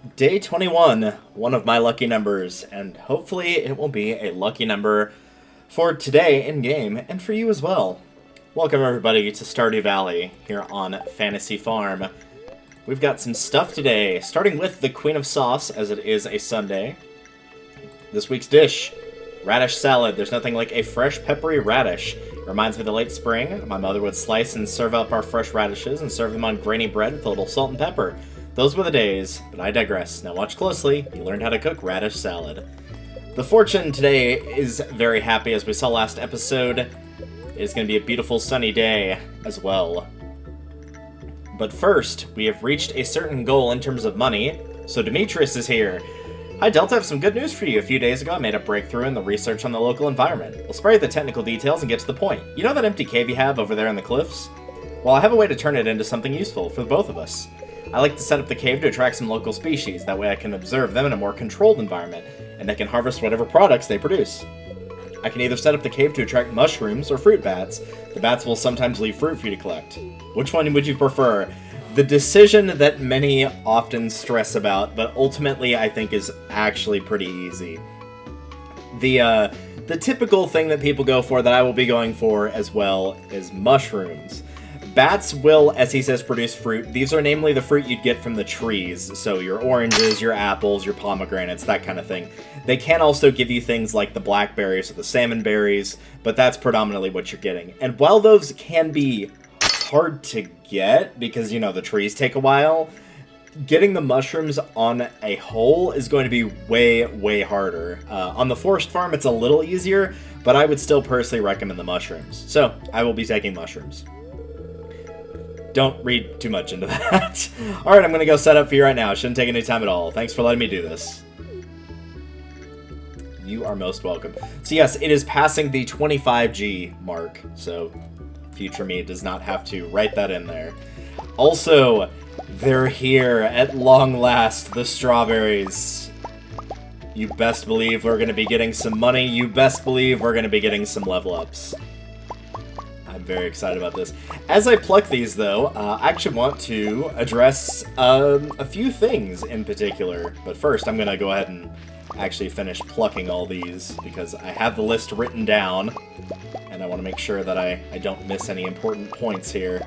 Day 21, one of my lucky numbers, and hopefully it will be a lucky number for today in-game, and for you as well. Welcome everybody to Stardew Valley, here on Fantasy Farm. We've got some stuff today, starting with the Queen of Sauce, as it is a Sunday. This week's dish, radish salad. There's nothing like a fresh peppery radish. It reminds me of the late spring. My mother would slice and serve up our fresh radishes and serve them on grainy bread with a little salt and pepper. Those were the days, but I digress. Now watch closely, you learned how to cook radish salad. The fortune today is very happy, as we saw last episode. It is going to be a beautiful sunny day as well. But first, we have reached a certain goal in terms of money, so Demetrius is here. Hi Delta, I have some good news for you. A few days ago I made a breakthrough in the research on the local environment. We'll spare you the technical details and get to the point. You know that empty cave you have over there in the cliffs? Well, I have a way to turn it into something useful for both of us. I like to set up the cave to attract some local species, that way I can observe them in a more controlled environment, and they can harvest whatever products they produce. I can either set up the cave to attract mushrooms or fruit bats. The bats will sometimes leave fruit for you to collect. Which one would you prefer? The decision that many often stress about, but ultimately I think is actually pretty easy. The typical thing that people go for, that I will be going for as well, is mushrooms. Bats will, as he says, produce fruit. These are namely the fruit you'd get from the trees, so your oranges, your apples, your pomegranates, that kind of thing. They can also give you things like the blackberries or the salmon berries, but that's predominantly what you're getting. And while those can be hard to get, because, you know, the trees take a while, getting the mushrooms on a whole is going to be way, way harder. On the forest farm, it's a little easier, but I would still personally recommend the mushrooms. So, I will be taking mushrooms. Don't read too much into that. Alright, I'm going to go set up for you right now. It shouldn't take any time at all. Thanks for letting me do this. You are most welcome. So yes, it is passing the 25G mark, so future me does not have to write that in there. Also, they're here at long last, the strawberries. You best believe we're going to be getting some money. You best believe we're going to be getting some level ups. I'm very excited about this. As I pluck these, though, I actually want to address a few things in particular. But first, I'm going to go ahead and actually finish plucking all these, because I have the list written down, and I want to make sure that I don't miss any important points here.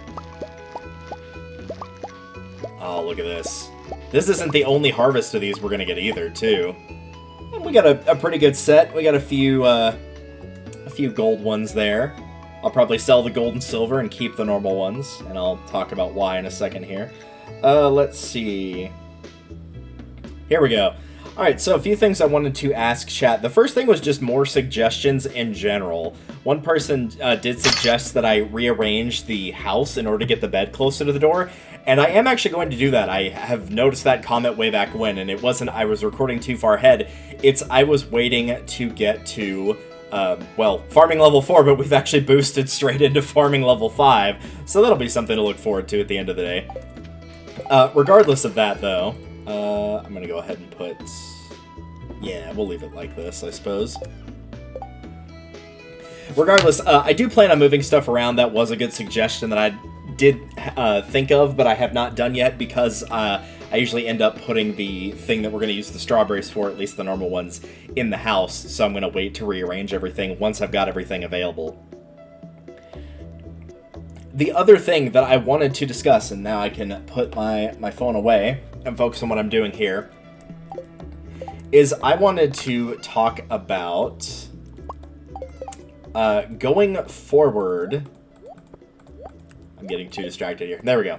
Oh, look at this. This isn't the only harvest of these we're going to get either, too. And we got a pretty good set. We got a few gold ones there. I'll probably sell the gold and silver and keep the normal ones, and I'll talk about why in a second here. Let's see. Here we go. Alright, so a few things I wanted to ask chat. The first thing was just more suggestions in general. One person did suggest that I rearrange the house in order to get the bed closer to the door, and I am actually going to do that. I have noticed that comment way back when, and it wasn't I was recording too far ahead. It's I was waiting to get to well, farming level 4, but we've actually boosted straight into farming level 5, so that'll be something to look forward to at the end of the day. Regardless of that, though, I'm gonna go ahead and put... Yeah, we'll leave it like this, I suppose. Regardless, I do plan on moving stuff around. That was a good suggestion that I did think of, but I have not done yet, because I usually end up putting the thing that we're going to use the strawberries for, at least the normal ones, in the house, so I'm going to wait to rearrange everything once I've got everything available. The other thing that I wanted to discuss, and now I can put my phone away and focus on what I'm doing here, is I wanted to talk about going forward. I'm getting too distracted here. There we go.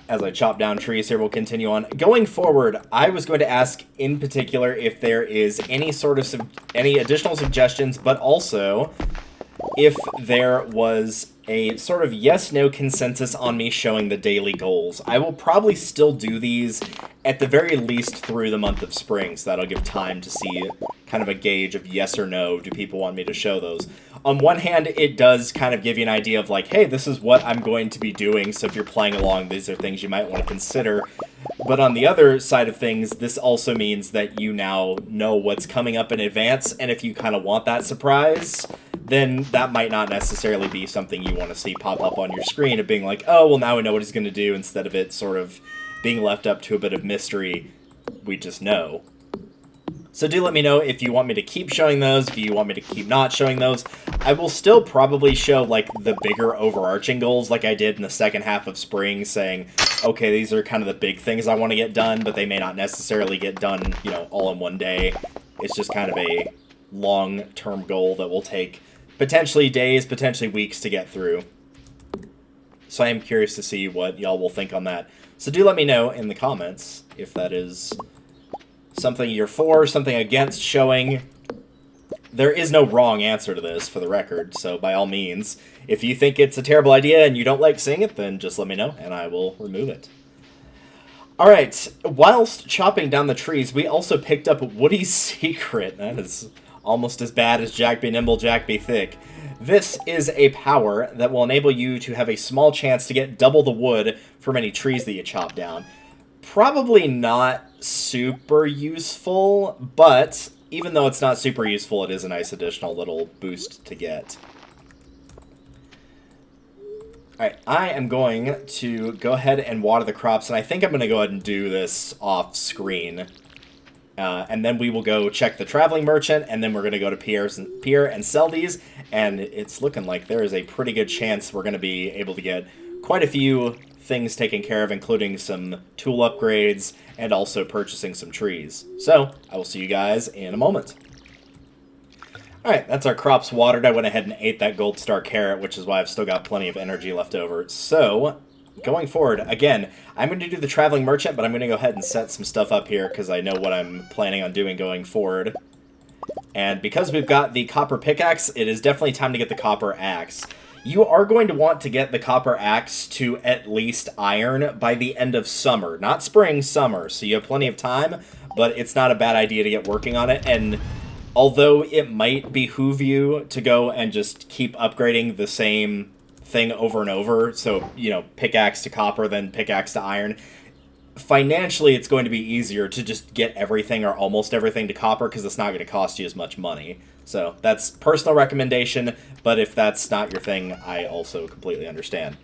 As I chop down trees here, we'll continue on. Going forward, I was going to ask in particular if there is any sort of any additional suggestions, but also if there was a sort of yes-no consensus on me showing the daily goals. I will probably still do these at the very least through the month of spring, so that'll give time to see kind of a gauge of yes or no, do people want me to show those. On one hand, it does kind of give you an idea of like, hey, this is what I'm going to be doing, so if you're playing along, these are things you might want to consider. But on the other side of things, this also means that you now know what's coming up in advance, and if you kind of want that surprise, then that might not necessarily be something you want to see pop up on your screen of being like, oh, well, now we know what he's going to do, instead of it sort of being left up to a bit of mystery we just know. So do let me know if you want me to keep showing those, if you want me to keep not showing those. I will still probably show, like, the bigger overarching goals like I did in the second half of spring, saying, okay, these are kind of the big things I want to get done, but they may not necessarily get done, you know, all in one day. It's just kind of a long-term goal that will take potentially days, potentially weeks to get through. So I am curious to see what y'all will think on that. So do let me know in the comments if that is something you're for, something against showing. There is no wrong answer to this, for the record, so by all means, if you think it's a terrible idea and you don't like seeing it, then just let me know, and I will remove it. Alright, whilst chopping down the trees, we also picked up Woody's Secret. That is almost as bad as Jack Be Nimble, Jack Be Thick. This is a power that will enable you to have a small chance to get double the wood from any trees that you chop down. Probably not super useful, but even though it's not super useful, it is a nice additional little boost to get. Alright, I am going to go ahead and water the crops, and I think I'm going to go ahead and do this off screen. And then we will go check the traveling merchant, and then we're going to go to Pier and sell these, and it's looking like there is a pretty good chance we're going to be able to get quite a few things taken care of, including some tool upgrades, and also purchasing some trees. So, I will see you guys in a moment. Alright, that's our crops watered. I went ahead and ate that gold star carrot, which is why I've still got plenty of energy left over. So, going forward, again, I'm going to do the traveling merchant, but I'm going to go ahead and set some stuff up here, because I know what I'm planning on doing going forward. And because we've got the copper pickaxe, it is definitely time to get the copper axe. You are going to want to get the copper axe to at least iron by the end of summer. Not spring, summer. So you have plenty of time, but it's not a bad idea to get working on it. And although it might behoove you to go and just keep upgrading the same thing over and over, so, you know, pickaxe to copper, then pickaxe to iron, financially it's going to be easier to just get everything or almost everything to copper, because it's not going to cost you as much money. So that's personal recommendation, but if that's not your thing, I also completely understand.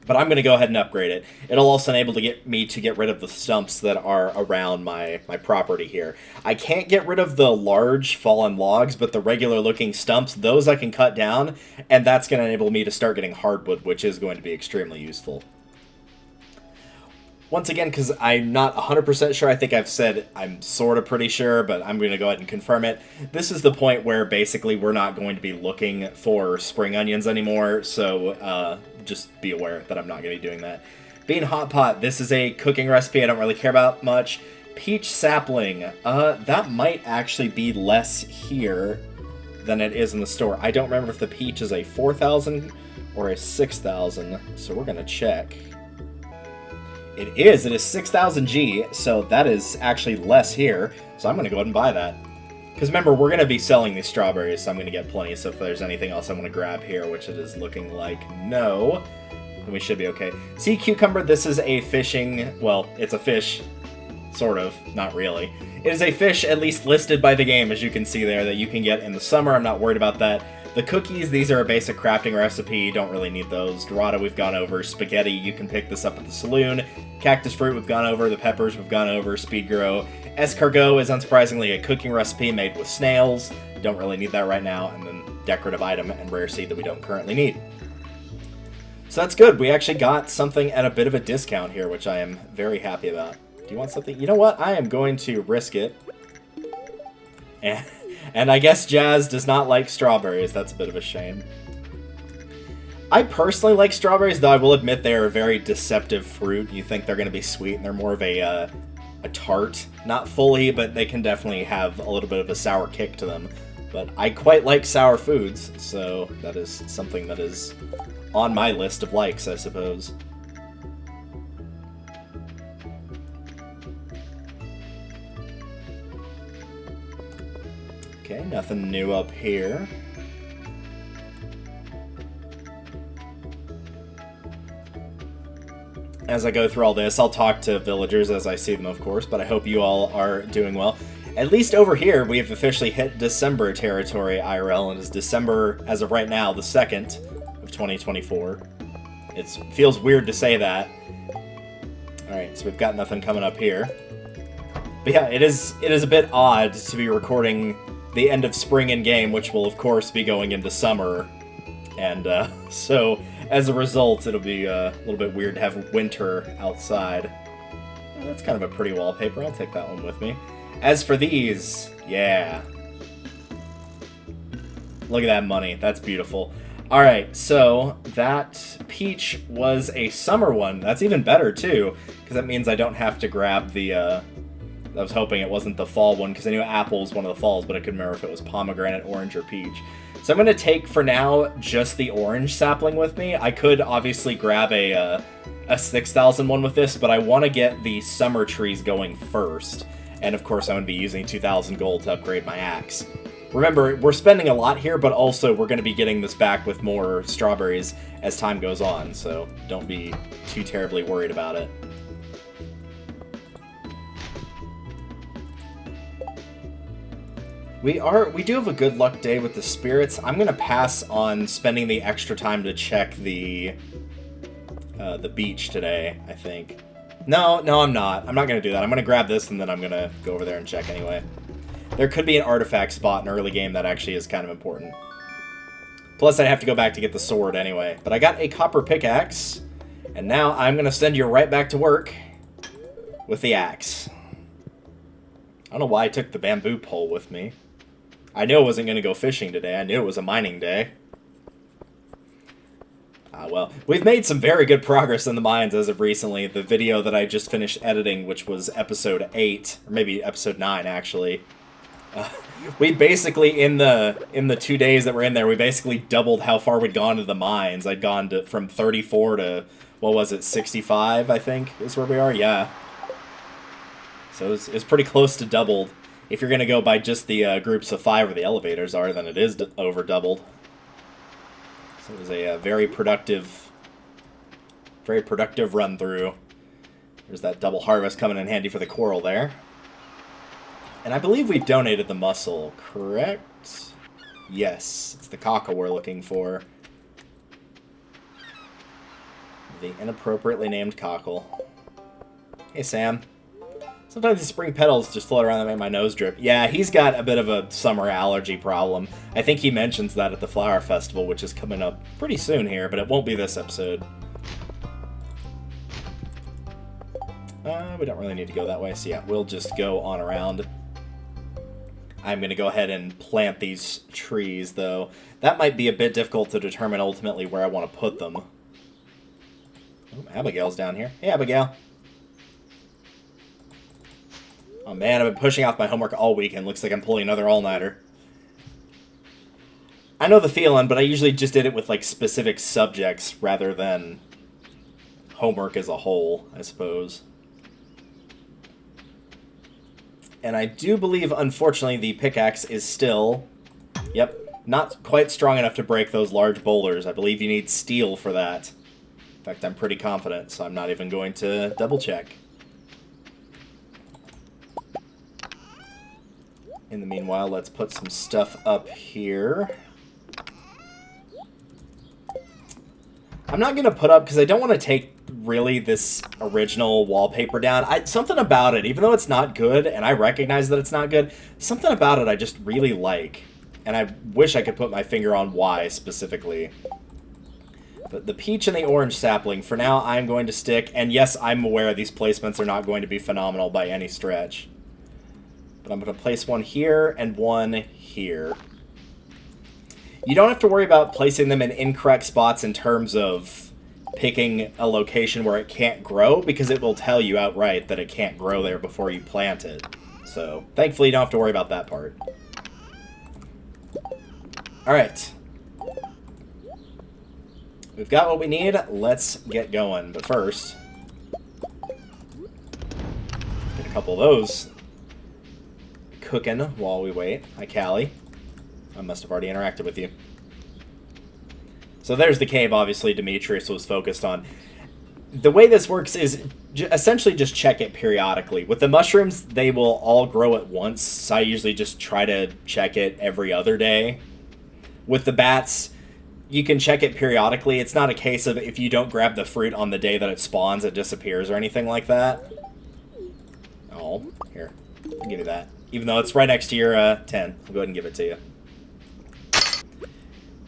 But I'm going to go ahead and upgrade it. It'll also enable me to get rid of the stumps that are around my property here. I can't get rid of the large fallen logs, but the regular looking stumps, those I can cut down, and that's going to enable me to start getting hardwood, which is going to be extremely useful. Once again, because I'm not 100% sure, I think I've said I'm sort of pretty sure, but I'm going to go ahead and confirm it. This is the point where basically we're not going to be looking for spring onions anymore, so just be aware that I'm not going to be doing that. Bean Hot Pot, this is a cooking recipe I don't really care about much. Peach Sapling, that might actually be less here than it is in the store. I don't remember if the peach is a 4,000 or a 6,000, so we're going to check. It is 6,000 G, so that is actually less here, so I'm going to go ahead and buy that. Because remember, we're going to be selling these strawberries, so I'm going to get plenty, so if there's anything else I want to grab here, which it is looking like no, then we should be okay. Sea cucumber, this is a fishing, well, it's a fish, sort of, not really. It is a fish, at least listed by the game, as you can see there, that you can get in the summer. I'm not worried about that. The cookies, these are a basic crafting recipe, don't really need those. Dorado, we've gone over. Spaghetti, you can pick this up at the saloon. Cactus fruit, we've gone over. The peppers, we've gone over. Speed grow. Escargot is unsurprisingly a cooking recipe made with snails. Don't really need that right now. And then decorative item and rare seed that we don't currently need. So that's good. We actually got something at a bit of a discount here, which I am very happy about. Do you want something? You know what? I am going to risk it. And I guess Jazz does not like strawberries. That's a bit of a shame. I personally like strawberries, though I will admit they are a very deceptive fruit. You think they're going to be sweet, and they're more of a tart. Not fully, but they can definitely have a little bit of a sour kick to them. But I quite like sour foods, so that is something that is on my list of likes, I suppose. Okay, nothing new up here. As I go through all this, I'll talk to villagers as I see them, of course, but I hope you all are doing well. At least over here, we have officially hit December territory, IRL, and it's December, as of right now, the 2nd of 2024. It feels weird to say that. Alright, so we've got nothing coming up here. But yeah, it is a bit odd to be recording the end of spring in game, which will of course be going into summer, and so as a result, it'll be a little bit weird to have winter outside. That's kind of a pretty wallpaper. I'll take that one with me. As for these, yeah. Look at that money. That's beautiful. Alright, so that peach was a summer one. That's even better, too, because that means I don't have to grab the, I was hoping it wasn't the fall one, because I knew apple was one of the falls, but I couldn't remember if it was pomegranate, orange, or peach. So I'm going to take, for now, just the orange sapling with me. I could obviously grab a 6,000 one with this, but I want to get the summer trees going first. And of course, I'm going to be using 2,000 gold to upgrade my axe. Remember, we're spending a lot here, but also we're going to be getting this back with more strawberries as time goes on, so don't be too terribly worried about it. We do have a good luck day with the spirits. I'm going to pass on spending the extra time to check the beach today, I think. No, I'm not. I'm not going to do that. I'm going to grab this, and then I'm going to go over there and check anyway. There could be an artifact spot in early game that actually is kind of important. Plus, I'd have to go back to get the sword anyway. But I got a copper pickaxe, and now I'm going to send you right back to work with the axe. I don't know why I took the bamboo pole with me. I knew I wasn't going to go fishing today. I knew it was a mining day. Well, we've made some very good progress in the mines as of recently. The video that I just finished editing, which was episode 8, or maybe episode 9, actually. We basically, in the 2 days that we're in there, we basically doubled how far we'd gone to the mines. I'd gone from 34 to, what was it, 65, I think, is where we are? Yeah. So it's pretty close to doubled. If you're going to go by just the groups of 5 where the elevators are, then it is over doubled. So it was a very productive run through. There's that double harvest coming in handy for the coral there. And I believe we've donated the mussel, correct? Yes, it's the cockle we're looking for. The inappropriately named cockle. Hey, Sam. Sometimes the spring petals just float around and make my nose drip. Yeah, he's got a bit of a summer allergy problem. I think he mentions that at the Flower Festival, which is coming up pretty soon here, but it won't be this episode. We don't really need to go that way, so yeah, we'll just go on around. I'm going to go ahead and plant these trees, though. That might be a bit difficult to determine ultimately where I want to put them. Oh, Abigail's down here. Hey, Abigail. Oh man, I've been pushing off my homework all weekend. Looks like I'm pulling another all-nighter. I know the feeling, but I usually just did it with like specific subjects rather than homework as a whole, I suppose. And I do believe, unfortunately, the pickaxe is still, yep, not quite strong enough to break those large boulders. I believe you need steel for that. In fact, I'm pretty confident, so I'm not even going to double-check. In the meanwhile, let's put some stuff up here. I'm not going to put up, because I don't want to take really this original wallpaper down. Something about it, even though it's not good, and I recognize that it's not good, something about it I just really like. And I wish I could put my finger on why, specifically. But the peach and the orange sapling, for now, I'm going to stick. And yes, I'm aware these placements are not going to be phenomenal by any stretch. But I'm going to place one here and one here. You don't have to worry about placing them in incorrect spots in terms of picking a location where it can't grow, because it will tell you outright that it can't grow there before you plant it. So, thankfully, you don't have to worry about that part. Alright. We've got what we need. Let's get going. But first, get a couple of those cooking while we wait. Hi, Callie. I must have already interacted with you. So there's the cave, obviously, Demetrius was focused on. The way this works is essentially just check it periodically. With the mushrooms, they will all grow at once, so I usually just try to check it every other day. With the bats, you can check it periodically. It's not a case of if you don't grab the fruit on the day that it spawns, it disappears or anything like that. Oh, here. I'll give you that. Even though it's right next to your 10. I'll go ahead and give it to you.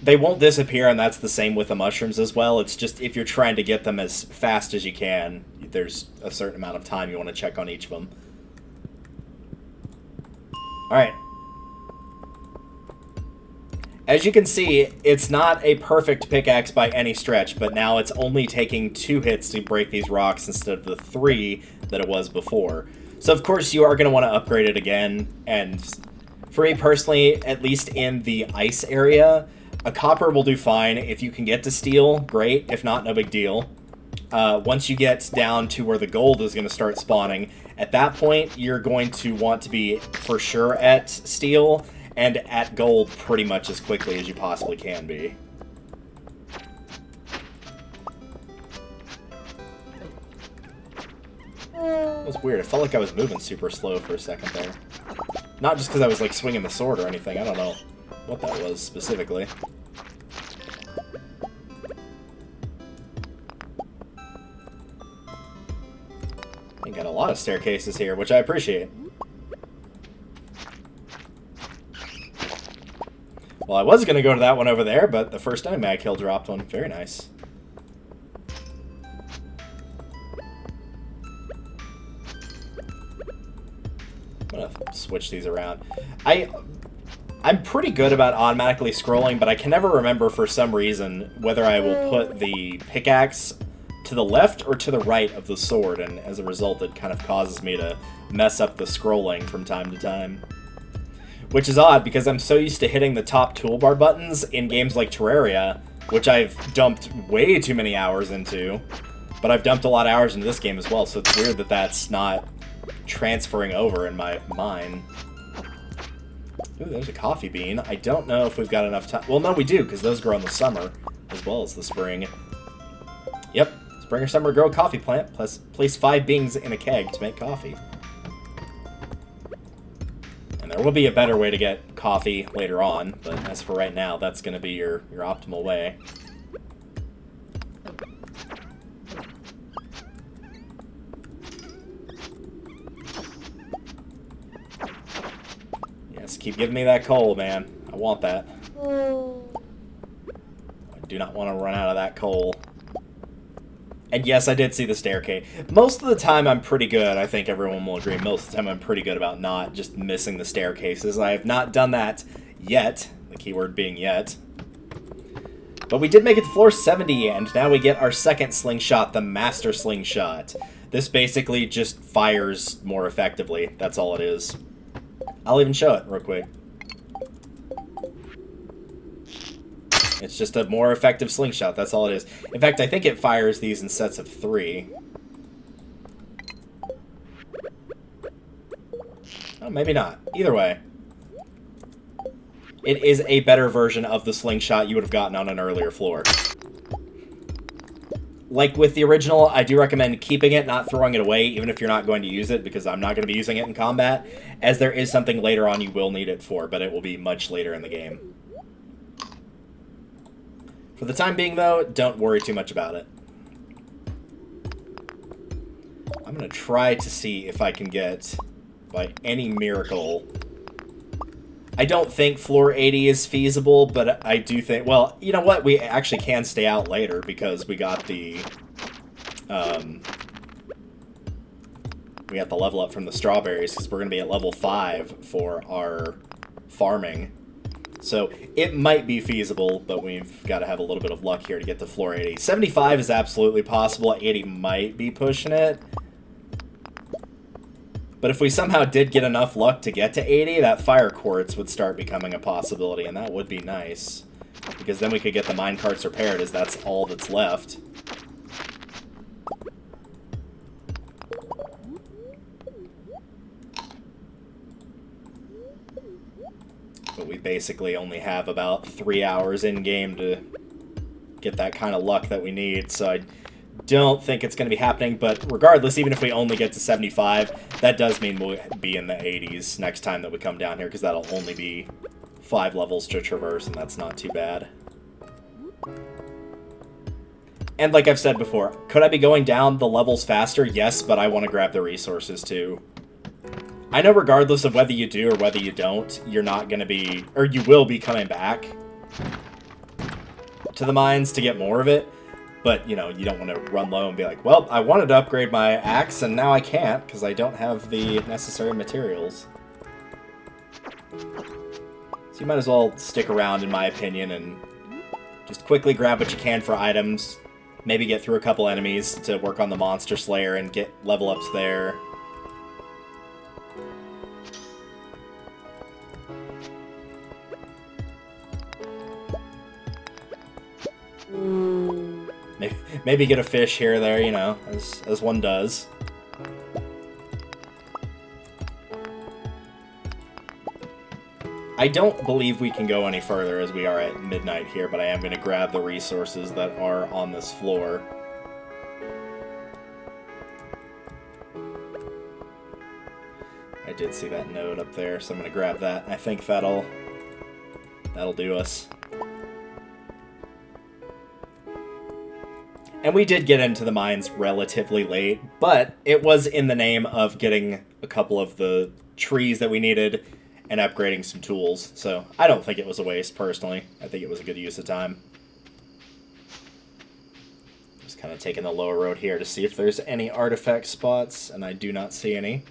They won't disappear, and that's the same with the mushrooms as well. It's just if you're trying to get them as fast as you can, there's a certain amount of time you want to check on each of them. Alright. As you can see, it's not a perfect pickaxe by any stretch, but now it's only taking 2 hits to break these rocks instead of the 3 that it was before. So of course you are going to want to upgrade it again, and for me personally, at least in the ice area, a copper will do fine. If you can get to steel, great. If not, no big deal. Once you get down to where the gold is going to start spawning, at that point, you're going to want to be for sure at steel and at gold pretty much as quickly as you possibly can be. That was weird. It felt like I was moving super slow for a second there. Not just because I was like swinging the sword or anything. I don't know what that was specifically. I got a lot of staircases here, which I appreciate. Well, I was going to go to that one over there, but the first time I kill dropped one. Very nice. I'm going to switch these around. I'm pretty good about automatically scrolling, but I can never remember for some reason whether I will put the pickaxe to the left or to the right of the sword, and as a result it kind of causes me to mess up the scrolling from time to time. Which is odd, because I'm so used to hitting the top toolbar buttons in games like Terraria, which I've dumped way too many hours into, but I've dumped a lot of hours into this game as well, so it's weird that that's not transferring over in my mind. Ooh, there's a coffee bean. I don't know if we've got enough time. Well, no, we do, because those grow in the summer, as well as the spring. Yep, spring or summer grow a coffee plant, plus place 5 beans in a keg to make coffee. And there will be a better way to get coffee later on, but as for right now, that's going to be your optimal way. Keep giving me that coal, man. I want that. I do not want to run out of that coal. And yes, I did see the staircase. Most of the time I'm pretty good. I think everyone will agree. Most of the time I'm pretty good about not just missing the staircases. I have not done that yet. The keyword being yet. But we did make it to floor 70, and now we get our second slingshot, the Master Slingshot. This basically just fires more effectively. That's all it is. I'll even show it real quick. It's just a more effective slingshot, that's all it is. In fact, I think it fires these in sets of 3. Oh, maybe not. Either way. It is a better version of the slingshot you would have gotten on an earlier floor. Like with the original, I do recommend keeping it, not throwing it away, even if you're not going to use it, because I'm not going to be using it in combat, as there is something later on you will need it for, but it will be much later in the game. For the time being, though, don't worry too much about it. I'm going to try to see if I can get, by any miracle... I don't think floor 80 is feasible, but I do think... Well, you know what? We actually can stay out later because we got the... we got the level up from the strawberries because we're going to be at level 5 for our farming. So it might be feasible, but we've got to have a little bit of luck here to get to floor 80. 75 is absolutely possible. 80 might be pushing it. But if we somehow did get enough luck to get to 80, that fire quartz would start becoming a possibility, and that would be nice. Because then we could get the minecarts repaired, as that's all that's left. But we basically only have about 3 hours in-game to get that kind of luck that we need, so I don't think it's going to be happening, but regardless, even if we only get to 75, that does mean we'll be in the 80s next time that we come down here, because that'll only be 5 levels to traverse, and that's not too bad. And like I've said before, could I be going down the levels faster? Yes, but I want to grab the resources too. I know regardless of whether you do or whether you don't, you're not going to be, or you will be coming back to the mines to get more of it. But, you know, you don't want to run low and be like, well, I wanted to upgrade my axe, and now I can't because I don't have the necessary materials. So you might as well stick around, in my opinion, and just quickly grab what you can for items. Maybe get through a couple enemies to work on the Monster Slayer and get level ups there. Maybe get a fish here or there, you know, as one does. I don't believe we can go any further as we are at midnight here, but I am going to grab the resources that are on this floor. I did see that node up there, so I'm going to grab that. I think that'll do us. And we did get into the mines relatively late, but it was in the name of getting a couple of the trees that we needed and upgrading some tools. So I don't think it was a waste, personally. I think it was a good use of time. Just kind of taking the lower road here to see if there's any artifact spots, and I do not see any.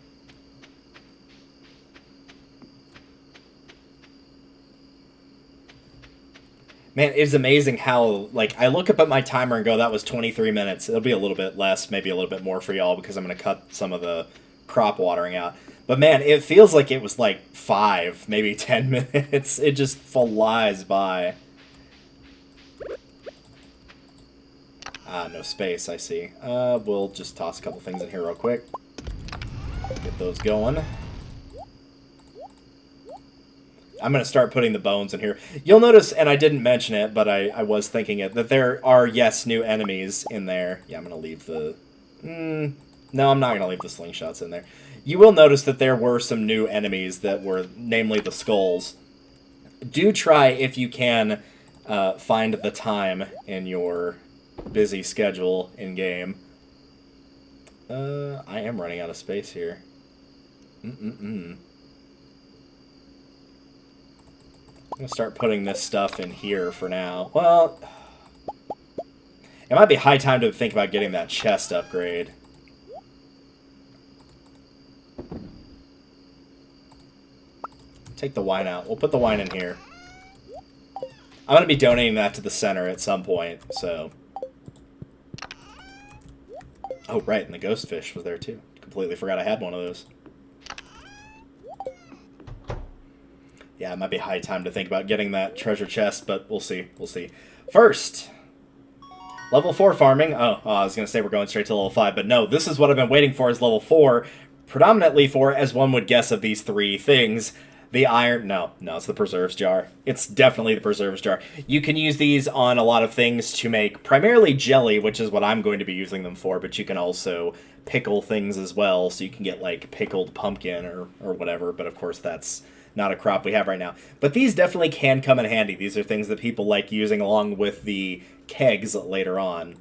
Man, it's amazing how, like, I look up at my timer and go, that was 23 minutes. It'll be a little bit less, maybe a little bit more for y'all, because I'm going to cut some of the crop watering out. But man, it feels like it was like 5, maybe 10 minutes. It just flies by. Ah, no space, I see. We'll just toss a couple things in here real quick. Get those going. I'm going to start putting the bones in here. You'll notice, and I didn't mention it, but I was thinking it, that there are, yes, new enemies in there. Yeah, I'm going to leave the... No, I'm not going to leave the slingshots in there. You will notice that there were some new enemies that were, namely the skulls. Do try, if you can, find the time in your busy schedule in-game. I am running out of space here. I'm going to start putting this stuff in here for now. Well, it might be high time to think about getting that chest upgrade. Take the wine out. We'll put the wine in here. I'm going to be donating that to the center at some point, so... Oh, right, and the ghost fish was there too. Completely forgot I had one of those. Yeah, it might be high time to think about getting that treasure chest, but we'll see. We'll see. First, level 4 farming. Oh, I was going to say we're going straight to level 5, but no, this is what I've been waiting for is level 4. Predominantly for, as one would guess of these 3 things, the iron... No, it's the preserves jar. It's definitely the preserves jar. You can use these on a lot of things to make primarily jelly, which is what I'm going to be using them for, but you can also pickle things as well, so you can get, like, pickled pumpkin or whatever, but of course that's... not a crop we have right now. But these definitely can come in handy. These are things that people like using along with the kegs later on.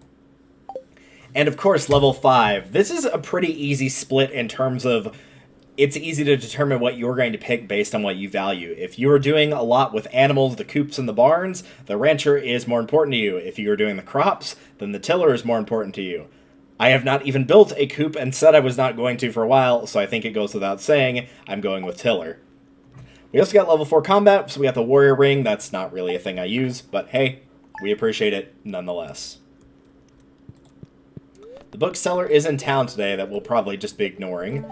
And of course, level 5. This is a pretty easy split in terms of it's easy to determine what you're going to pick based on what you value. If you are doing a lot with animals, the coops and the barns, the rancher is more important to you. If you are doing the crops, then the tiller is more important to you. I have not even built a coop and said I was not going to for a while, so I think it goes without saying I'm going with tiller. We also got level 4 combat, so we got the warrior ring. That's not really a thing I use, but hey, we appreciate it nonetheless. The bookseller is in town today that we'll probably just be ignoring.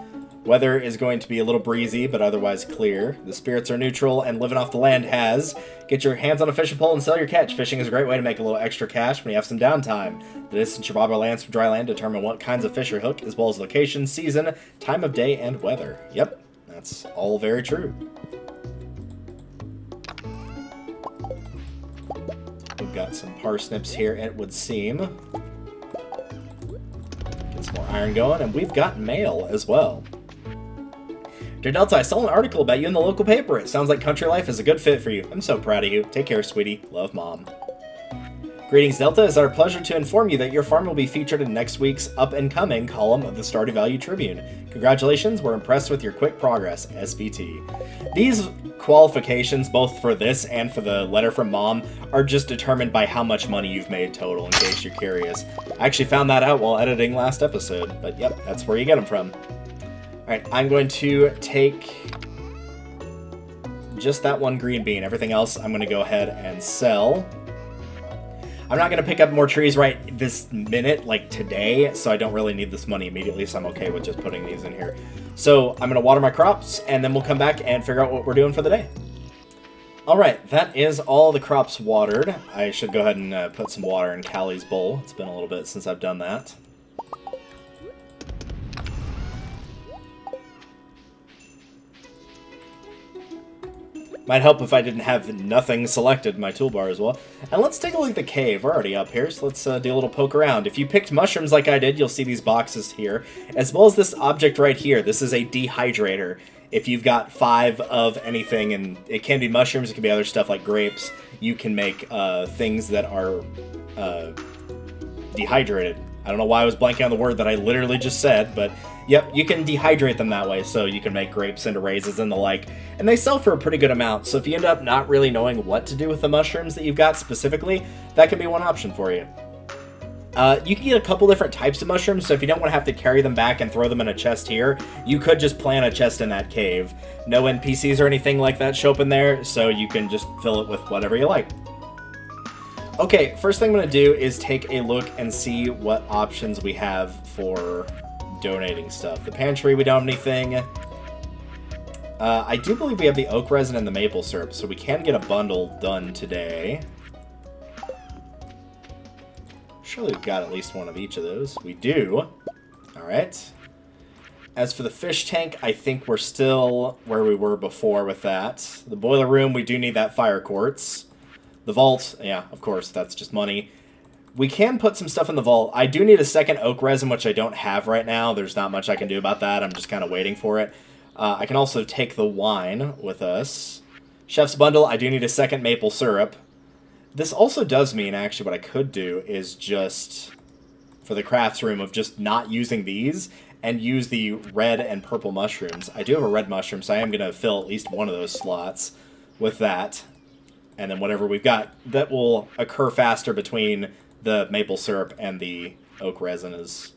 Weather is going to be a little breezy, but otherwise clear. The spirits are neutral, and living off the land has. Get your hands on a fishing pole and sell your catch. Fishing is a great way to make a little extra cash when you have some downtime. The distance your bobber lands from dry land determine what kinds of fish are hooked, as well as location, season, time of day, and weather. Yep, that's all very true. We've got some parsnips here, it would seem. Get some more iron going, and we've got mail as well. Dear Delta, I saw an article about you in the local paper. It sounds like country life is a good fit for you. I'm so proud of you. Take care, sweetie. Love, Mom. Greetings, Delta. It's our pleasure to inform you that your farm will be featured in next week's up-and-coming column of the Stardew Valley Tribune. Congratulations, we're impressed with your quick progress, SVT. These qualifications, both for this and for the letter from Mom, are just determined by how much money you've made total, in case you're curious. I actually found that out while editing last episode, but yep, that's where you get them from. Alright, I'm going to take just that one green bean. Everything else I'm going to go ahead and sell. I'm not going to pick up more trees right this minute, like today, so I don't really need this money immediately, so I'm okay with just putting these in here. So I'm going to water my crops, and then we'll come back and figure out what we're doing for the day. Alright, that is all the crops watered. I should go ahead and put some water in Callie's bowl. It's been a little bit since I've done that. Might help if I didn't have nothing selected in my toolbar as well. And let's take a look at the cave. We're already up here, so let's do a little poke around. If you picked mushrooms like I did, you'll see these boxes here, as well as this object right here. This is a dehydrator. If you've got 5 of anything, and it can be mushrooms, it can be other stuff like grapes, you can make things that are dehydrated. I don't know why I was blanking on the word that I literally just said, but yep, you can dehydrate them that way, so you can make grapes into raisins and the like. And they sell for a pretty good amount, so if you end up not really knowing what to do with the mushrooms that you've got specifically, that could be one option for you. You can get a couple different types of mushrooms, so if you don't want to have to carry them back and throw them in a chest here, you could just plant a chest in that cave. No NPCs or anything like that show up in there, so you can just fill it with whatever you like. Okay, first thing I'm going to do is take a look and see what options we have for donating stuff. The pantry, we don't have anything. I do believe we have the oak resin and the maple syrup, so we can get a bundle done today. Surely we've got at least one of each of those. We do. Alright. As for the fish tank, I think we're still where we were before with that. The boiler room, we do need that fire quartz. The vault, yeah, of course, that's just money. We can put some stuff in the vault. I do need a second oak resin, which I don't have right now. There's not much I can do about that. I'm just kind of waiting for it. I can also take the wine with us. Chef's bundle, I do need a second maple syrup. This also does mean, actually, what I could do is just, for the crafts room, of just not using these and use the red and purple mushrooms. I do have a red mushroom, so I am going to fill at least one of those slots with that. And then whatever we've got, that will occur faster between the maple syrup and the oak resin is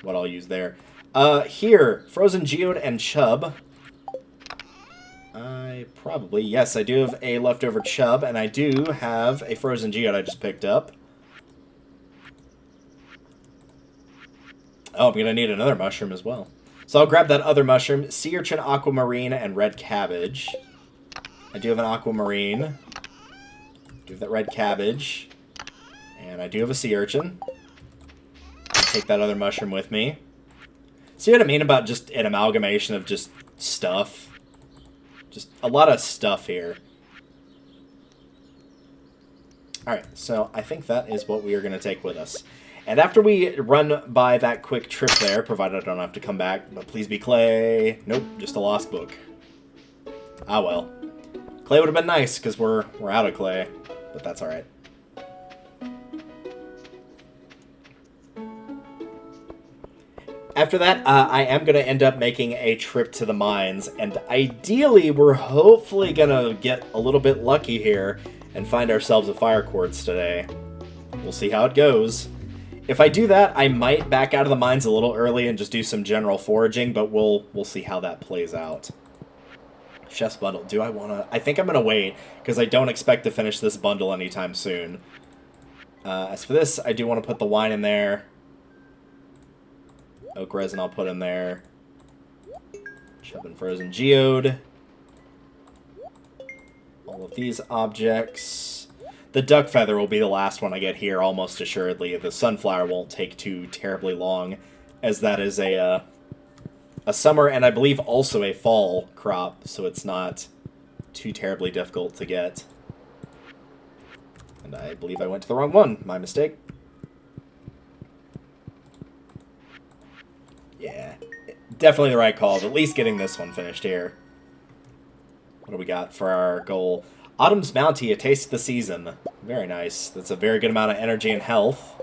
what I'll use there. Here, frozen geode and chub. Yes, I do have a leftover chub, and I do have a frozen geode I just picked up. Oh, I'm going to need another mushroom as well. So I'll grab that other mushroom, sea urchin, aquamarine, and red cabbage. I do have an aquamarine. I do have that red cabbage. And I do have a sea urchin. I'll take that other mushroom with me. See what I mean about just an amalgamation of just stuff? Just a lot of stuff here. Alright, so I think that is what we are going to take with us. And after we run by that quick trip there, provided I don't have to come back, but please be clay. Nope, just a lost book. Ah well. Clay would have been nice, because we're out of clay, but that's alright. After that, I am going to end up making a trip to the mines, and ideally, we're hopefully going to get a little bit lucky here and find ourselves a fire quartz today. We'll see how it goes. If I do that, I might back out of the mines a little early and just do some general foraging, but we'll see how that plays out. Chef's bundle. Do I want to... I think I'm going to wait, because I don't expect to finish this bundle anytime soon. As for this, I do want to put the wine in there. Oak resin I'll put in there. Chub and frozen geode. All of these objects. The duck feather will be the last one I get here, almost assuredly. The sunflower won't take too terribly long, as that is a summer and I believe also a fall crop, so it's not too terribly difficult to get. And I believe I went to the wrong one. My mistake. Yeah, definitely the right call, but at least getting this one finished here. What do we got for our goal? Autumn's Bounty, A Taste of the Season. Very nice. That's a very good amount of energy and health.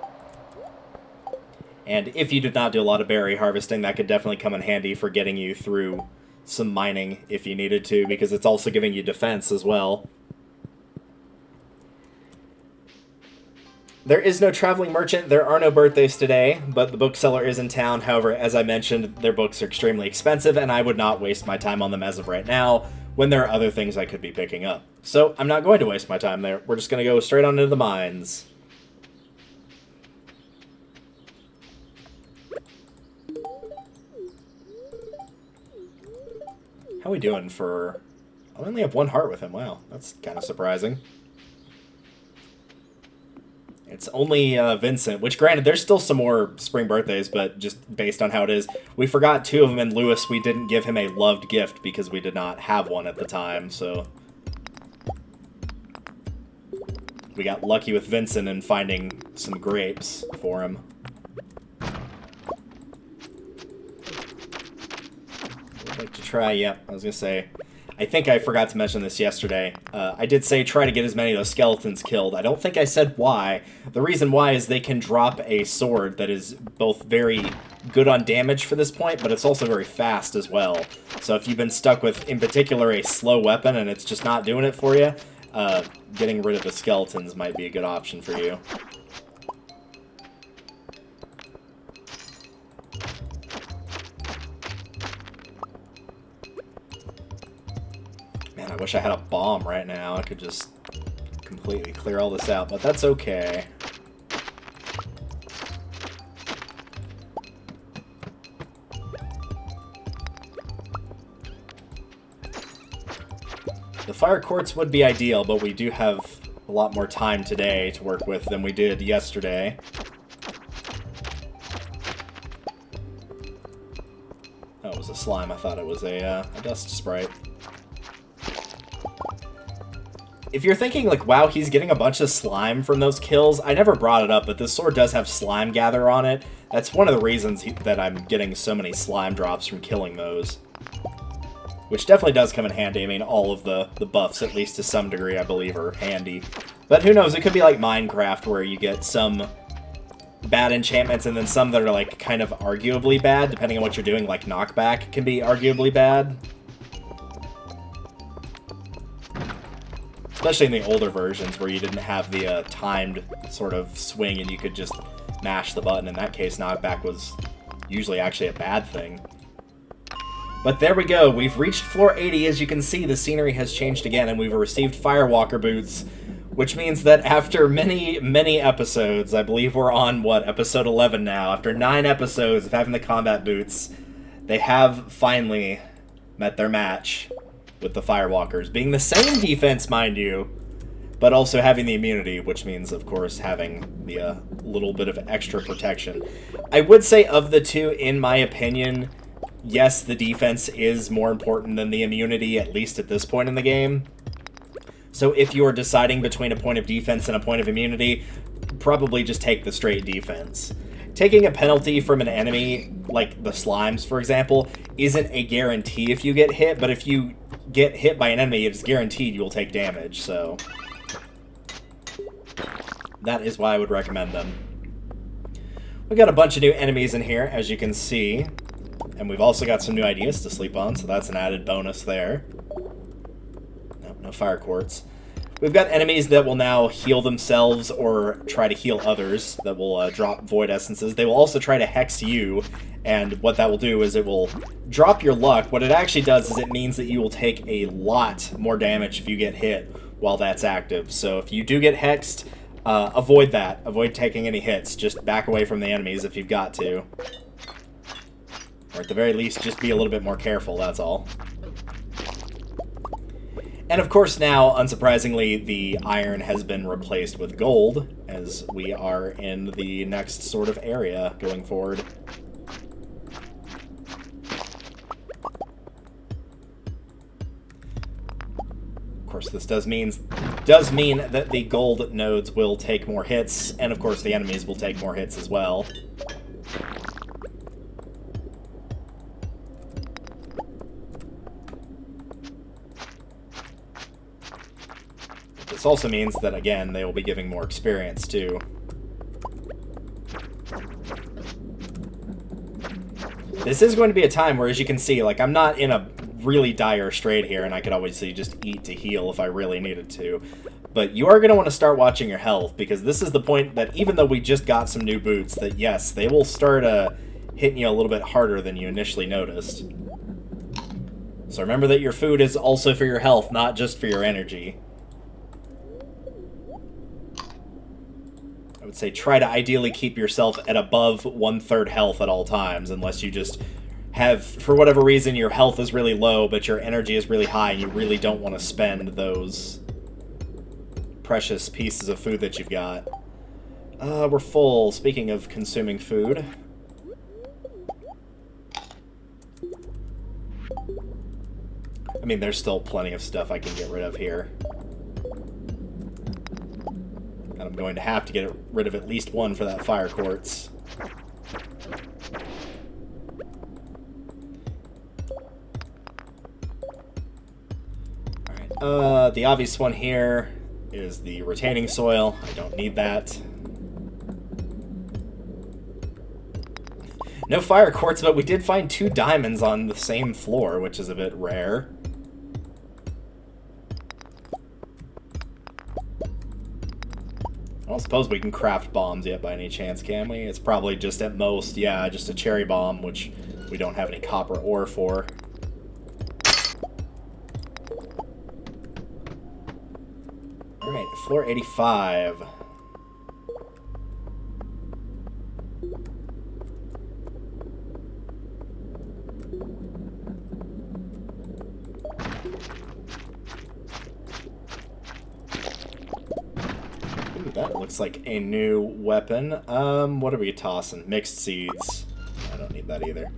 And if you did not do a lot of berry harvesting, that could definitely come in handy for getting you through some mining if you needed to, because it's also giving you defense as well. There is no traveling merchant. There are no birthdays today, but the bookseller is in town. However, as I mentioned, their books are extremely expensive, and I would not waste my time on them as of right now when there are other things I could be picking up. So I'm not going to waste my time there. We're just going to go straight on into the mines. How are we doing for... I only have one heart with him. Wow, that's kind of surprising. It's only Vincent, which granted, there's still some more spring birthdays, but just based on how it is, we forgot 2 of them, and Lewis, we didn't give him a loved gift because we did not have one at the time, so... We got lucky with Vincent and finding some grapes for him. I'd like to try, yep, I was going to say, I think I forgot to mention this yesterday. I did say try to get as many of those skeletons killed. I don't think I said why. The reason why is they can drop a sword that is both very good on damage for this point, but it's also very fast as well. So if you've been stuck with, in particular, a slow weapon and it's just not doing it for you, getting rid of the skeletons might be a good option for you. Man, I wish I had a bomb right now. I could just completely clear all this out, but that's okay. The fire quartz would be ideal, but we do have a lot more time today to work with than we did yesterday. Oh, it was a slime. I thought it was a dust sprite. If you're thinking, like, wow, he's getting a bunch of slime from those kills, I never brought it up, but this sword does have slime gather on it. That's one of the reasons that I'm getting so many slime drops from killing those. Which definitely does come in handy. I mean, all of the buffs, at least to some degree, I believe, are handy. But who knows, it could be like Minecraft, where you get some bad enchantments and then some that are, like, kind of arguably bad, depending on what you're doing, like knockback can be arguably bad. Especially in the older versions where you didn't have the timed sort of swing and you could just mash the button. In that case, knockback was usually actually a bad thing. But there we go. We've reached floor 80. As you can see, the scenery has changed again, and we've received Firewalker boots, which means that after many, many episodes, I believe we're on, what, episode 11 now, after 9 episodes of having the combat boots, they have finally met their match with the Firewalkers, being the same defense, mind you, but also having the immunity, which means, of course, having the little bit of extra protection. I would say of the two, in my opinion, yes, the defense is more important than the immunity, at least at this point in the game. So if you are deciding between a point of defense and a point of immunity, probably just take the straight defense. Taking a penalty from an enemy, like the slimes, for example, isn't a guarantee if you get hit, but if you get hit by an enemy, it's guaranteed you will take damage, so that is why I would recommend them. We've got a bunch of new enemies in here, as you can see, and we've also got some new ideas to sleep on, so that's an added bonus there. No fire quartz. We've got enemies that will now heal themselves or try to heal others that will drop void essences. They will also try to hex you, and what that will do is it will drop your luck. What it actually does is it means that you will take a lot more damage if you get hit while that's active. So if you do get hexed, avoid that. Avoid taking any hits. Just back away from the enemies if you've got to. Or at the very least, just be a little bit more careful, that's all. And of course now, unsurprisingly, the iron has been replaced with gold, as we are in the next sort of area going forward. Of course, this does mean that the gold nodes will take more hits, and of course the enemies will take more hits as well. This also means that, again, they will be giving more experience, too. This is going to be a time where, as you can see, like, I'm not in a really dire strait here, and I could obviously just eat to heal if I really needed to. But you are going to want to start watching your health, because this is the point that even though we just got some new boots, that yes, they will start hitting you a little bit harder than you initially noticed. So remember that your food is also for your health, not just for your energy. I would say try to ideally keep yourself at above 1/3 health at all times, unless you just have, for whatever reason, your health is really low, but your energy is really high, and you really don't want to spend those precious pieces of food that you've got. We're full. Speaking of consuming food. I mean, there's still plenty of stuff I can get rid of here. And I'm going to have to get rid of at least one for that fire quartz. Alright, the obvious one here is the retaining soil. I don't need that. No fire quartz, but we did find 2 diamonds on the same floor, which is a bit rare. I don't suppose we can craft bombs yet by any chance, can we? It's probably just at most, yeah, just a cherry bomb, which we don't have any copper ore for. Alright, floor 85. That looks like a new weapon. What are we tossing? Mixed seeds. I don't need that either.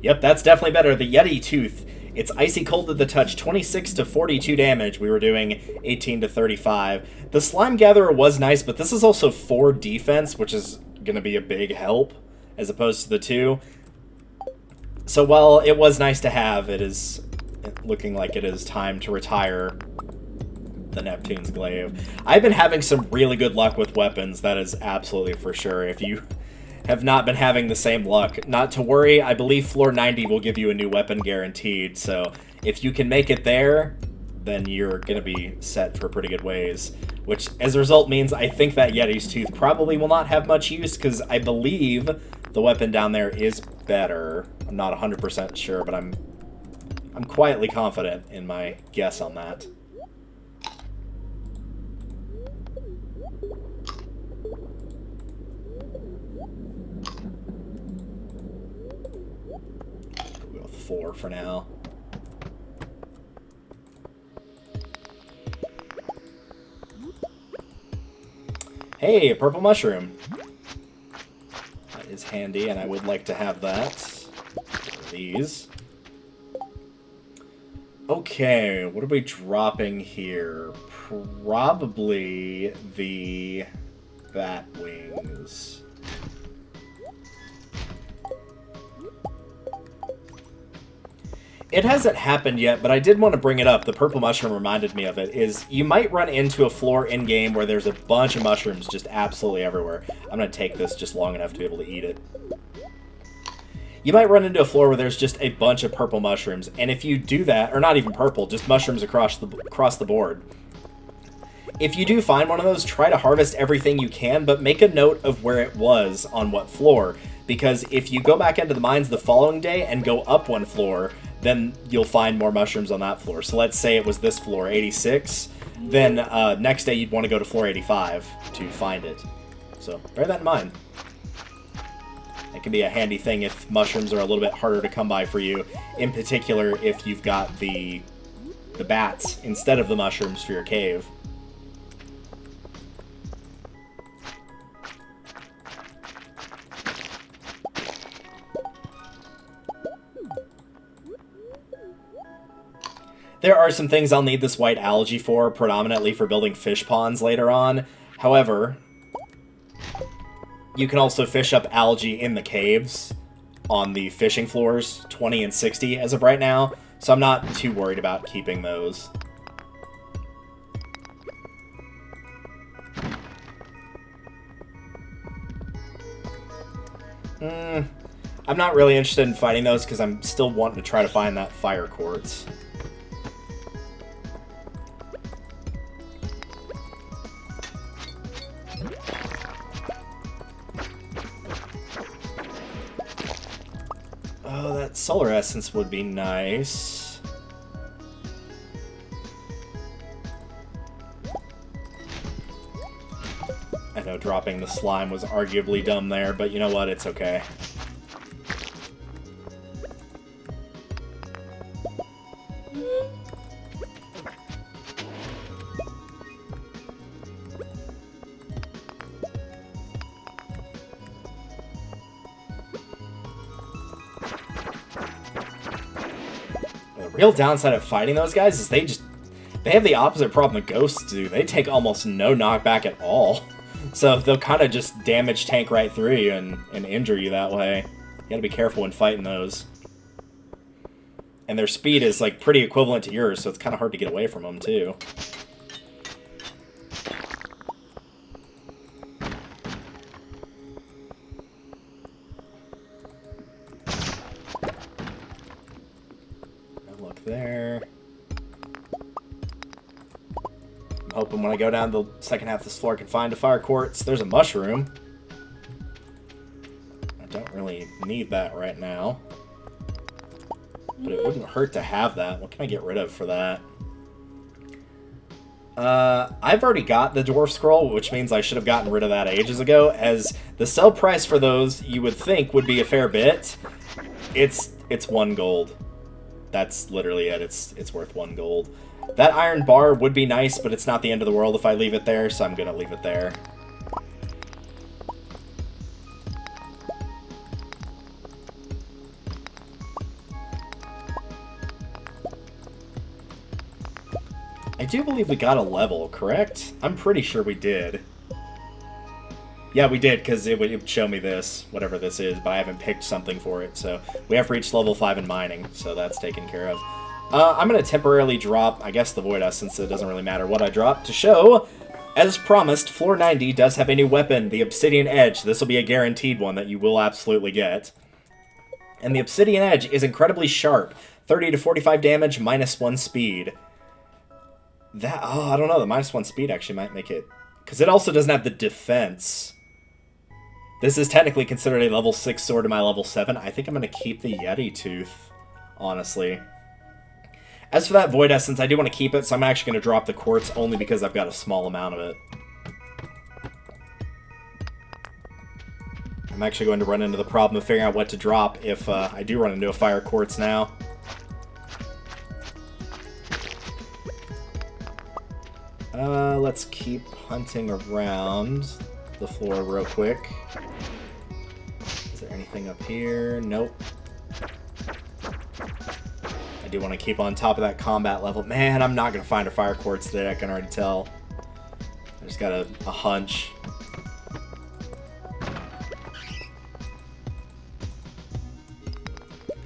Yep, that's definitely better. The Yeti Tooth. It's icy cold to the touch, 26 to 42 damage. We were doing 18 to 35. The Slime Gatherer was nice, but this is also 4 defense, which is going to be a big help, as opposed to the 2. So while it was nice to have, it is looking like it is time to retire the Neptune's Glaive. I've been having some really good luck with weapons, that is absolutely for sure. If you have not been having the same luck, not to worry. I believe floor 90 will give you a new weapon guaranteed, so if you can make it there, then you're going to be set for pretty good ways, which as a result means I think that Yeti's Tooth probably will not have much use, because I believe the weapon down there is better. I'm not 100% sure, but I'm quietly confident in my guess on that. We'll go with 4 for now. Hey, a purple mushroom. That is handy, and I would like to have that. These. Okay, what are we dropping here? Probably the bat wings. It hasn't happened yet, but I did want to bring it up. The purple mushroom reminded me of it. Is you might run into a floor in-game where there's a bunch of mushrooms just absolutely everywhere. I'm going to take this just long enough to be able to eat it. You might run into a floor where there's just a bunch of purple mushrooms, and if you do that, or not even purple, just mushrooms across the board. If you do find one of those, try to harvest everything you can, but make a note of where it was on what floor, because if you go back into the mines the following day and go up one floor, then you'll find more mushrooms on that floor. So let's say it was this floor, 86, then next day you'd want to go to floor 85 to find it. So bear that in mind. It can be a handy thing if mushrooms are a little bit harder to come by for you, in particular if you've got the bats instead of the mushrooms for your cave. There are some things I'll need this white algae for, predominantly for building fish ponds later on. However, you can also fish up algae in the caves on the fishing floors, 20 and 60 as of right now, so I'm not too worried about keeping those. I'm not really interested in fighting those because I'm still wanting to try to find that fire quartz. Oh, that solar essence would be nice. I know dropping the slime was arguably dumb there, but you know what? It's okay. The real downside of fighting those guys is they have the opposite problem that ghosts do. They take almost no knockback at all. So they'll kind of just damage tank right through you and injure you that way. You gotta be careful when fighting those. And their speed is like pretty equivalent to yours, so it's kind of hard to get away from them too. No luck there. I'm hoping when I go down the second half of this floor I can find a fire quartz. There's a mushroom. I don't really need that right now. But it wouldn't hurt to have that. What can I get rid of for that? I've already got the dwarf scroll, which means I should have gotten rid of that ages ago, as the sell price for those you would think would be a fair bit. It's 1 gold. That's literally it. It's worth 1 gold. That iron bar would be nice, but it's not the end of the world if I leave it there, so I'm gonna leave it there. I do believe we got a level, correct? I'm pretty sure we did. Yeah, we did, because it would show me this, whatever this is, but I haven't picked something for it, so we have reached level 5 in mining, so that's taken care of. I'm going to temporarily drop, I guess, the Void Essence, it doesn't really matter what I drop, to show, as promised, floor 90 does have a new weapon, the Obsidian Edge. This will be a guaranteed one that you will absolutely get. And the Obsidian Edge is incredibly sharp, 30 to 45 damage, -1 speed. That, oh, I don't know, the -1 speed actually might make it, because it also doesn't have the defense. This is technically considered a level 6 sword to my level 7. I think I'm going to keep the Yeti Tooth, honestly. As for that Void Essence, I do want to keep it, so I'm actually going to drop the Quartz only because I've got a small amount of it. I'm actually going to run into the problem of figuring out what to drop if I do run into a Fire Quartz now. Let's keep hunting around the floor real quick. Is there anything up here? Nope. I do want to keep on top of that combat level. Man, I'm not going to find a fire quartz today, I can already tell. I just got a hunch.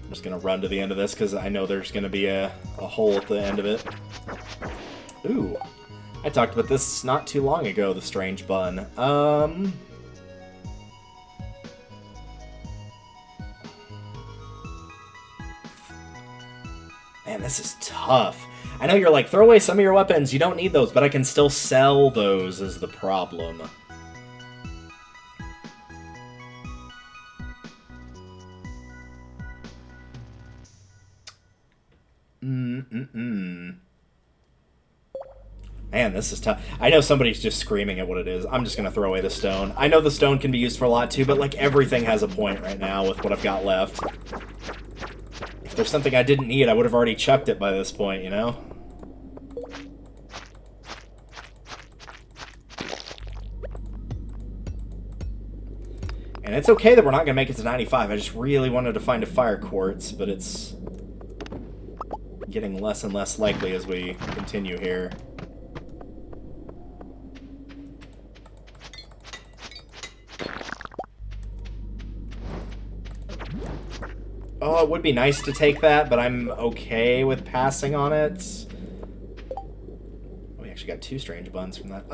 I'm just going to run to the end of this because I know there's going to be a hole at the end of it. Ooh. I talked about this not too long ago, the strange bun. Man, this is tough. I know you're like, throw away some of your weapons, you don't need those, but I can still sell those is the problem. Man, this is tough. I know somebody's just screaming at what it is. I'm just going to throw away the stone. I know the stone can be used for a lot too, but like everything has a point right now with what I've got left. If there's something I didn't need, I would have already chucked it by this point, you know? And it's okay that we're not going to make it to 95. I just really wanted to find a fire quartz, but it's getting less and less likely as we continue here. Oh, it would be nice to take that, but I'm okay with passing on it. We actually got 2 strange buns from that.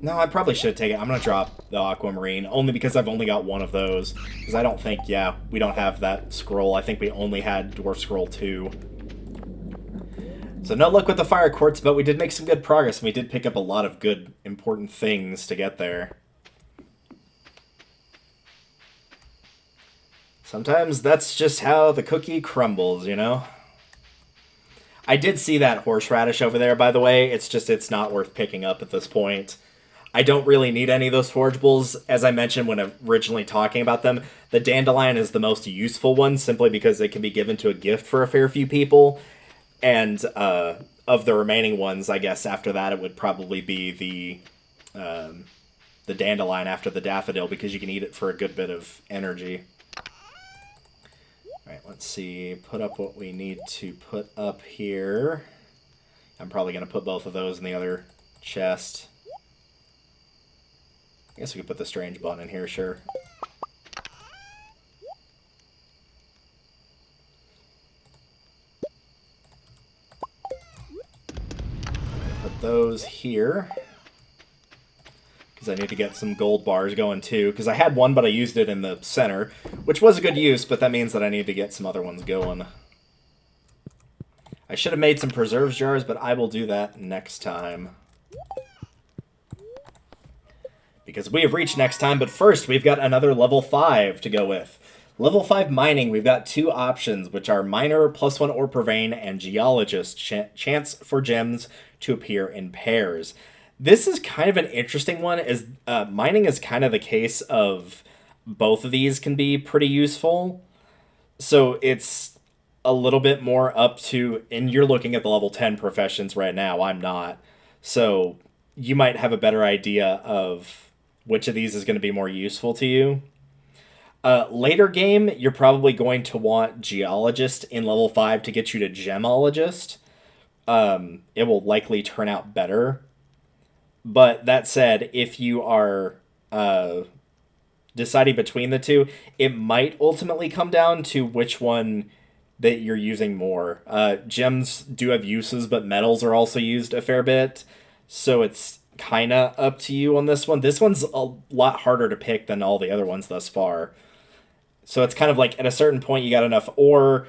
No, I probably should take it. I'm going to drop the aquamarine, only because I've only got one of those. Because I don't think, yeah, we don't have that scroll. I think we only had Dwarf Scroll 2. So no luck with the fire quartz, but we did make some good progress, and we did pick up a lot of good, important things to get there. Sometimes that's just how the cookie crumbles, you know? I did see that horseradish over there, by the way. It's just, it's not worth picking up at this point. I don't really need any of those forageables. As I mentioned when originally talking about them, the dandelion is the most useful one, simply because it can be given to a gift for a fair few people. And of the remaining ones, I guess after that it would probably be the dandelion after the daffodil, because you can eat it for a good bit of energy. Alright, let's see. Put up what we need to put up here. I'm probably going to put both of those in the other chest. I guess we could put the strange bun in here, sure. Put those here. Because I need to get some gold bars going too. Because I had one, but I used it in the center, which was a good use, but that means that I need to get some other ones going. I should have made some preserves jars, but I will do that next time. Because we have reached next time, but first we've got another level 5 to go with. Level 5 mining, we've got two options, which are Miner, +1 ore per vein, and Geologist, chance for gems to appear in pairs. This is kind of an interesting one, as mining is kind of the case of both of these can be pretty useful. So it's a little bit more up to, and you're looking at the level 10 professions right now, I'm not. So you might have a better idea of which of these is going to be more useful to you. Later game, you're probably going to want Geologist in level 5 to get you to Gemologist. It will likely turn out better. But that said, if you are deciding between the two, it might ultimately come down to which one that you're using more. Gems do have uses, but metals are also used a fair bit. So it's kind of up to you on this one. This one's a lot harder to pick than all the other ones thus far. So it's kind of like at a certain point you got enough, or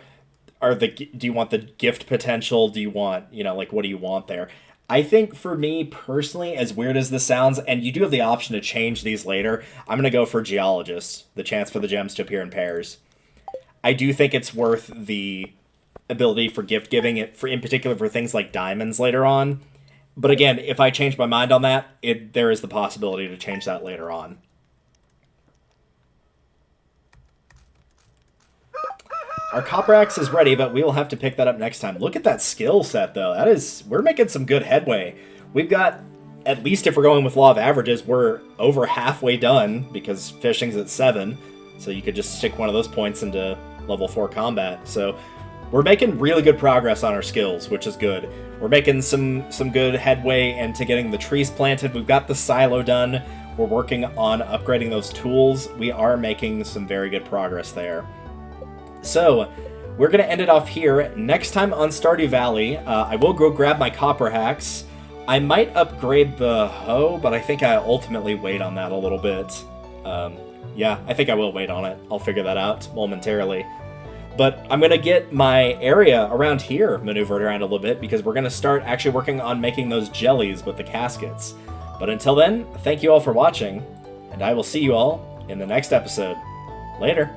do you want the gift potential? Do you want, like, what do you want there? I think for me personally, as weird as this sounds, and you do have the option to change these later, I'm going to go for Geologist, the chance for the gems to appear in pairs. I do think it's worth the ability for gift giving, in particular for things like diamonds later on. But again, if I change my mind on that, there is the possibility to change that later on. Our copper axe is ready, but we will have to pick that up next time. Look at that skill set, though. We're making some good headway. We've got, at least if we're going with law of averages, we're over halfway done, because fishing's at 7. So you could just stick one of those points into level 4 combat. So we're making really good progress on our skills, which is good. We're making some good headway into getting the trees planted. We've got the silo done. We're working on upgrading those tools. We are making some very good progress there. So we're going to end it off here. Next time on Stardew Valley, I will go grab my copper axe. I might upgrade the hoe, but I think I'll ultimately wait on that a little bit. Yeah, I think I will wait on it. I'll figure that out momentarily. But I'm going to get my area around here maneuvered around a little bit, because we're going to start actually working on making those jellies with the caskets. But until then, thank you all for watching, and I will see you all in the next episode. Later.